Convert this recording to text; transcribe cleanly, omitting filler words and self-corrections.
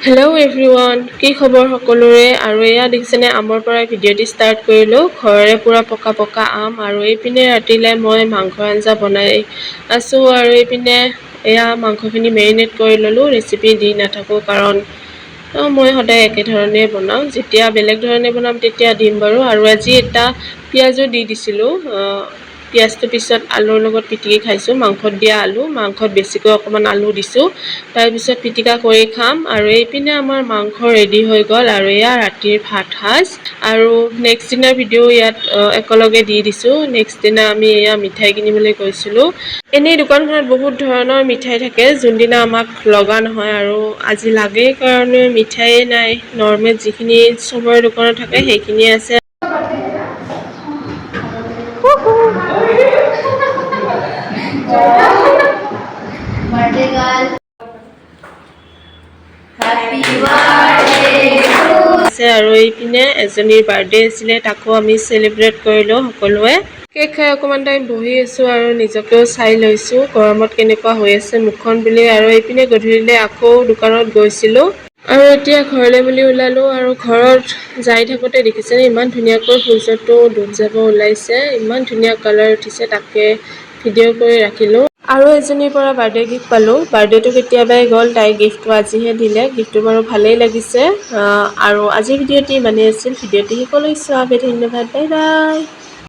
Hello' everyone, কি খবৰ সকলোৰে। আৰু এয়া দেখিছেনে, আমৰ পৰা ভিডিঅ'টি ষ্টাৰ্ট কৰিলোঁ। ঘৰৰে পূৰা পকা পকা আম। আৰু এইপিনে ৰাতিলৈ মই মাংসৰ আঞ্জা বনাই আছোঁ। আৰু এইপিনে এয়া মাংসখিনি মেৰিনেট কৰি ল'লোঁ। ৰেচিপি দি নাথাকোঁ, কাৰণ মই সদায় একেধৰণে বনাওঁ। যেতিয়া বেলেগ ধৰণে বনাম তেতিয়া দিম বাৰু। আৰু আজি এটা পিঁয়াজো দি দিছিলোঁ। পিঁয়াজটো পিছত আলুৰ লগত পিটিকি খাইছোঁ। মাংসত দিয়া আলু, মাংসত বেছিকৈ অকণমান আলু দিছোঁ। তাৰপিছত পিটিকা কৰি খাম। আৰু এইপিনে আমাৰ মাংস ৰেডি হৈ গ'ল। আৰু এয়া ৰাতিৰ ভাত সাজ। আৰু নেক্সট দিনাৰ ভিডিঅ' ইয়াত একেলগে দি দিছোঁ। নেক্সট দিনা আমি এয়া মিঠাই কিনিবলৈ গৈছিলোঁ। এনেই দোকানখনত বহুত ধৰণৰ মিঠাই থাকে, যোনদিনা আমাক লগা নহয়। আৰু আজি লাগেই কাৰণে মিঠাই নাই, নৰ্মেল যিখিনি চবৰে দোকানত থাকে সেইখিনিয়ে আছে। আৰু এইপিনে এজনীৰ বাৰ্থডে আছিলে, তাকো আমি চেলিব্ৰেট কৰিলোঁ সকলোৱে। কেক খাই অকণমান টাইম বহি আছোঁ আৰু নিজকেও চাই লৈছোঁ গৰমত কেনেকুৱা হৈ আছে মুখখন বুলি। আৰু এইপিনে গধূলিলৈ আকৌ দোকানত গৈছিলোঁ। আৰু এতিয়া ঘৰলৈ বুলি ওলালোঁ। আৰু ঘৰত যাই থাকোঁতে দেখিছেনে, ইমান ধুনীয়াকৈ সূৰ্যটো ডুব যাব ওলাইছে। ইমান ধুনীয়া কালাৰ উঠিছে, তাকে ভিডিঅ' কৰি ৰাখিলোঁ। আৰু এজনীৰ পৰা বাৰ্থডে গিফ্ট পালোঁ। বাৰ্থডেটো কেতিয়াবাই গ'ল, তাই গিফ্টটো আজিহে দিলে। গিফ্টটো বাৰু ভালেই লাগিছে। আৰু আজিৰ ভিডিঅ'টি ইমানেই আছিল। ভিডিঅ'টি সকলোৱে চোৱাৰ বাবে ধন্যবাদ। Bye bye.